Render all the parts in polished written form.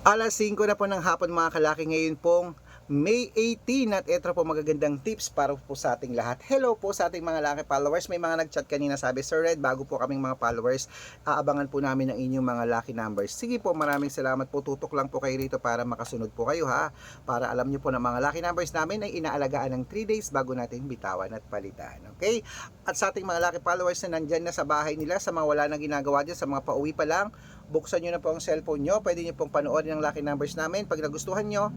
Alas 5 na po ng hapon mga kalaki, ngayon pong May 18 at ito po magagandang tips para po sa ating lahat. Hello po sa ating mga laki followers. May mga nagchat kanina sabi, Sir Red, bago po kaming mga followers, aabangan po namin ang inyong mga lucky numbers. Sige po, maraming salamat po. Tutok lang po kayo rito para makasunod po kayo ha. Para alam nyo po na mga lucky numbers namin ay inaalagaan ng 3 days bago natin bitawan at palitan. Okay? At sa ating mga lucky followers na nandyan na sa bahay nila, sa mga wala na ginagawa dyan, sa mga pauwi pa lang, buksan nyo na po ang cellphone nyo. Pwede nyo pong panoorin ang lucky numbers namin. Pag nagustuhan nyo,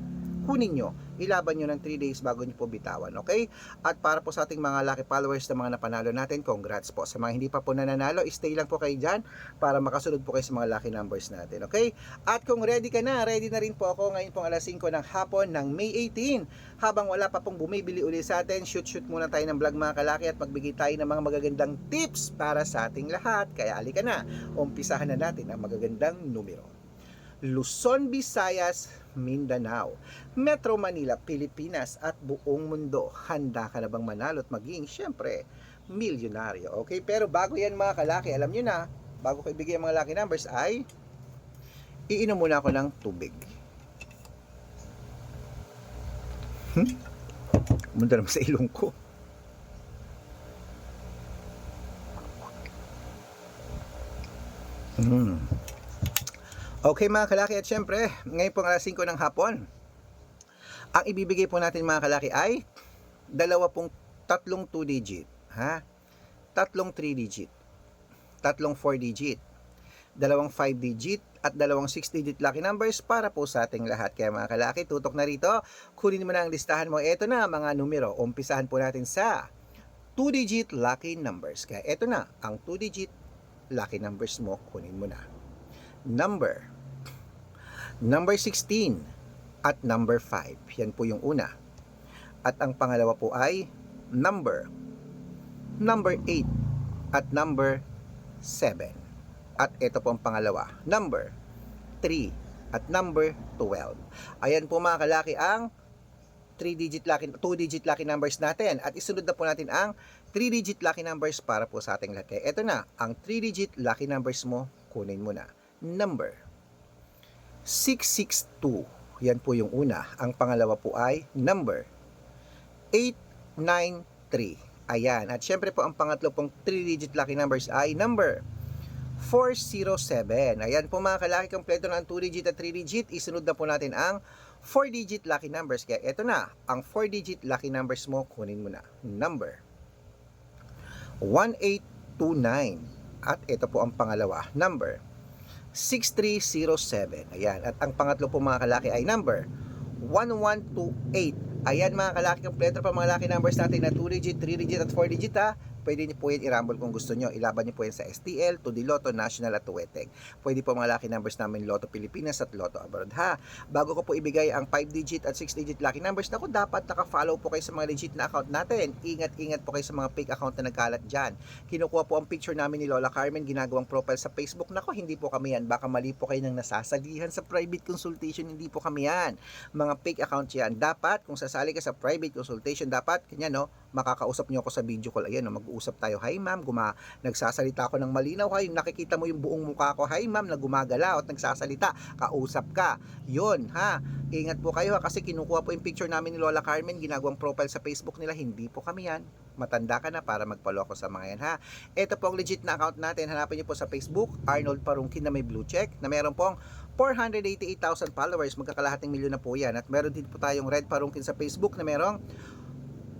kunin nyo, ilaban nyo ng 3 days bago nyo po bitawan, okay? At para po sa ating mga lucky followers na mga napanalo natin, congrats po. Sa mga hindi pa po nananalo, stay lang po kayo dyan para makasunod po kayo sa mga lucky numbers natin, okay? At kung ready ka na, ready na rin po ako ngayon pong alas 5 ng hapon ng May 18. Habang wala pa pong bumibili uli sa atin, shoot muna tayo ng vlog mga kalaki at magbigay tayo ng mga magagandang tips para sa ating lahat. Kaya alika na, umpisahan na natin ang magagandang numero. Luzon, Visayas, Mindanao, Metro Manila, Pilipinas at buong mundo. Handa ka na bang manalo at maging, syempre, milyonaryo? Okay, pero bago yan mga kalaki, alam nyo na, bago ko ibigay ang mga lucky numbers ay iinom muna ako ng tubig. Munda naman sa ilong ko. Okay mga kalaki, at syempre, ngayon pong alas 5 ng hapon, ang ibibigay po natin mga kalaki ay tatlong 2 digit, ha? Tatlong 3 digit, tatlong 4 digit, dalawang 5 digit, at dalawang 6 digit lucky numbers para po sa ating lahat. Kaya mga kalaki, tutok na rito, kunin mo na ang listahan mo. Ito na mga numero, umpisahan po natin sa 2 digit lucky numbers. Kaya ito na, ang 2 digit lucky numbers mo, kunin mo na. Number 16 at number 5. Yan po yung una. At ang pangalawa po ay number 8 at number 7. At ito po ang pangalawa, number 3 at number 12. Ayan po mga kalaki ang 2 digit lucky numbers natin. At isunod na po natin ang 3 digit lucky numbers para po sa ating lahat. Ito na, ang 3 digit lucky numbers mo, kunin mo na. Number 662. Yan po yung una. Ang pangalawa po ay number 893. Ayan. At syempre po ang pangatlo pong 3-digit lucky numbers ay number 407. Ayan po mga kalaki, kompleto na ang 2-digit at 3-digit. Isunod na po natin ang 4-digit lucky numbers. Kaya ito na, ang 4-digit lucky numbers mo, kunin mo na. Number 1829. At ito po ang pangalawa, number 6307. Ayan. At ang pangatlo po mga kalaki ay number 1128. Ayan mga kalaki, kompleto pa mga lucky numbers natin na 2-digit, 3-digit at 4-digit ha. Pwede niyo po yan i-rumble kung gusto nyo. Ilaban niyo po yan sa STL, Tudi Lotto, National at Tuweteg. Pwede po mga lucky numbers namin Lotto Pilipinas at Lotto Abroad ha. Bago ko po ibigay ang 5-digit at 6-digit lucky numbers, naku, dapat naka-follow po kayo sa mga legit na account natin. Ingat po kayo sa mga fake account na nagkalat dyan. Kinukuha po ang picture namin ni Lola Carmen, ginagawang profile sa Facebook. Naku, hindi po kami yan. Baka mali po kayo nang nasasalihan sa private consultation. Hindi po kami yan. Mga fake account yan. Dapat, kung sasali ka sa private consultation, dapat, kanya no, makakausap niyo ako sa video call. Ayan, no, mag-uusap tayo. Hi ma'am, nagsasalita ako ng malinaw. Hay, nakikita mo yung buong mukha ko. Hi ma'am, na gumagalaw at nagsasalita. Kausap ka. Yun, ha. Ingat po kayo ha, kasi kinukuha po yung picture namin ni Lola Carmen, ginagawang profile sa Facebook nila. Hindi po kami yan. Matanda ka na para magpaloko sa mga yan ha. Ito po ang legit na account natin. Hanapin niyo po sa Facebook, Arnold Parungkin na may blue check, na meron pong 488,000 followers. Magkakalahating milyon na po yan. At meron din po tayong Red Parungkin sa Facebook na merong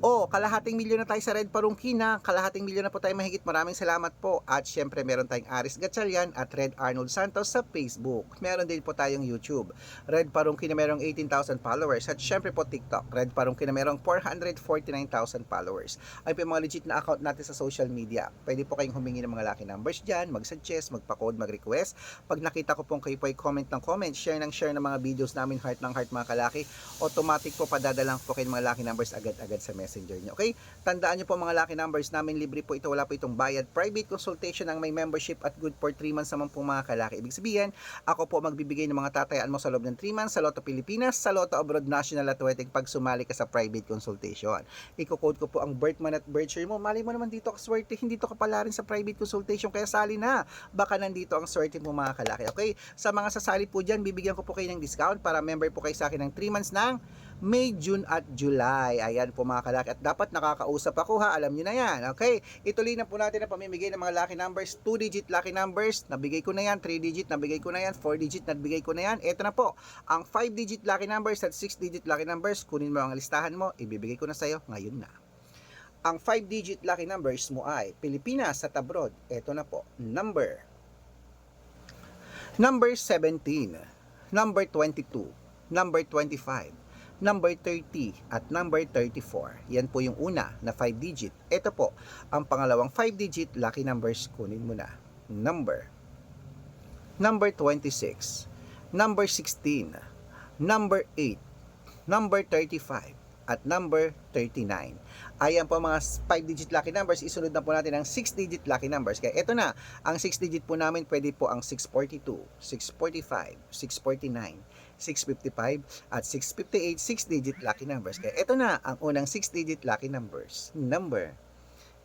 kalahating milyon na tayo sa Red Parungkin na. Kalahating milyon na po tayo mahigit. Maraming salamat po. At syempre meron tayong Aris Gatchalian at Red Arnold Santos sa Facebook. Meron din po tayong YouTube, Red Parungkin na merong 18,000 followers. At syempre po TikTok, Red Parungkin na merong 449,000 followers. Ay po yung mga legit na account natin sa social media. Pwede po kayong humingi ng mga lucky numbers dyan, mag-suggest, magpa-code, mag-request. Pag nakita ko pong kayo po ay comment ng comment, share ng mga videos namin, heart ng heart mga kalaki, automatic po padadalang po kayo mga lucky numbers agad-agad sa message messenger nyo. Okay? Tandaan nyo po mga lucky numbers namin, libre po ito, wala po itong bayad. Private consultation ang may membership at good for 3 months naman po mga kalaki. Ibig sabihin, ako po magbibigay ng mga tatayaan mo sa loob ng 3 months sa Lotto Pilipinas, sa Lotto Abroad National Athletic pag sumali ka sa private consultation. Iko-code ko po ang birth month at birth year mo. Mali mo naman dito ka swerte, hindi to kapala rin sa private consultation, kaya sali na. Baka nandito ang swerte mo mga kalaki. Okay? Sa mga sasali po dyan, bibigyan ko po kayo ng discount para member po kayo sa akin ng 3 months ng May, June at July. Ayan po mga kalaki. At dapat nakakausap ako ha. Alam nyo na yan. Okay? Ituloy na po natin ang pamimigay ng mga lucky numbers. 2-digit lucky numbers. Nabigay ko na yan. 3-digit nabigay ko na yan. 4-digit nabigay ko na yan. Ito na po. Ang 5-digit lucky numbers at 6-digit lucky numbers. Kunin mo ang listahan mo. Ibibigay ko na sa'yo ngayon na. Ang 5-digit lucky numbers mo ay Pilipinas at abroad. Ito na po. Number 17. Number 22. Number 25. Number 30 at number 34. Yan po yung una na 5-digit. Ito po, ang pangalawang 5-digit lucky numbers, kunin mo na. Number 26, number 16, number 8, number 35, at number 39. Ayan po mga 5-digit lucky numbers. Isunod na po natin ang 6-digit lucky numbers. Kaya ito na, ang 6-digit po namin pwede po ang 642, 645, 649, 655, at 658 6-digit lucky numbers. Kaya ito na ang unang 6-digit lucky numbers. Number 10,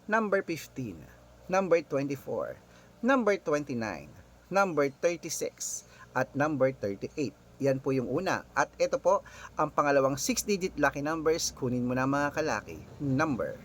number 15, number 24, number 29, number 36, at number 38. Yan po yung una. At ito po, ang pangalawang 6-digit lucky numbers, kunin mo na mga kalaki. Number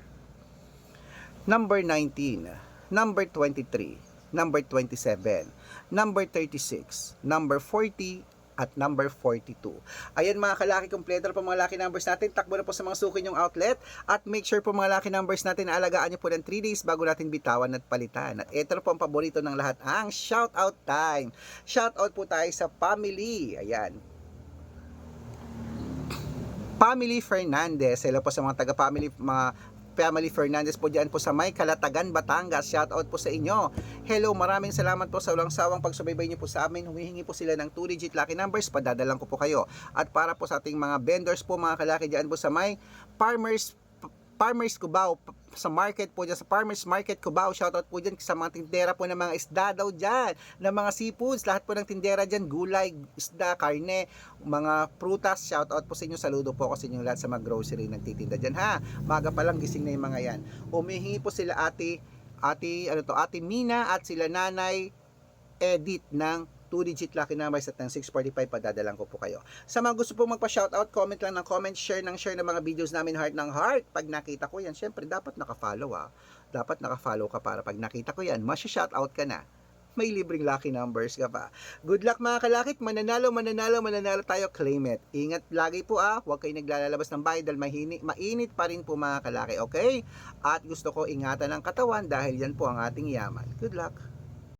19, number 23, number 27, number 36, number 40, at number 42. Ayan mga kalaki, kompleto na po mga lucky numbers natin. Takbo na po sa mga suki nyong outlet. At make sure po mga lucky numbers natin na alagaan nyo po ng 3 days bago natin bitawan at palitan. At ito na po ang paborito ng lahat, ang shoutout time. Shoutout po tayo sa family. Ayan. Family Fernandez. Hello po sa mga taga-family, mga Family Fernandez po dyan po sa May Calatagan, Batangas. Shout out po sa inyo. Hello, maraming salamat po sa walang sawang pagsubaybay niyo po sa amin. Humihingi po sila ng 2-digit lucky numbers, padadalang ko po kayo. At para po sa ating mga vendors po, mga kalaki dyan po sa May Farmers Cubao, sa market po dyan, sa Farmers Market Cubao, shoutout po dyan sa mga tindera po ng mga isda daw dyan, ng mga seafoods, lahat po ng tindera dyan, gulay, isda, karne, mga prutas, shoutout po sa inyo, saludo po ako sa inyo lahat sa mga grocery nagtitinda dyan ha, maga pa lang gising na yung mga yan. Humihingi po sila ate Mina at sila nanay Edit ng 2-digit lucky numbers at ng 645, padadalang ko po kayo. Sa mga gusto po magpa-shoutout, comment lang ng comment, share ng mga videos namin, heart ng heart. Pag nakita ko yan, syempre dapat naka-follow Dapat naka-follow ka para pag nakita ko yan, masya-shoutout ka na. May libreng lucky numbers ka pa. Good luck mga kalakit, mananalo tayo, claim it. Ingat lagi po huwag kayo naglalabas ng bahay dahil mainit pa rin po mga kalaki, okay? At gusto ko ingatan ang katawan dahil yan po ang ating yaman. Good luck!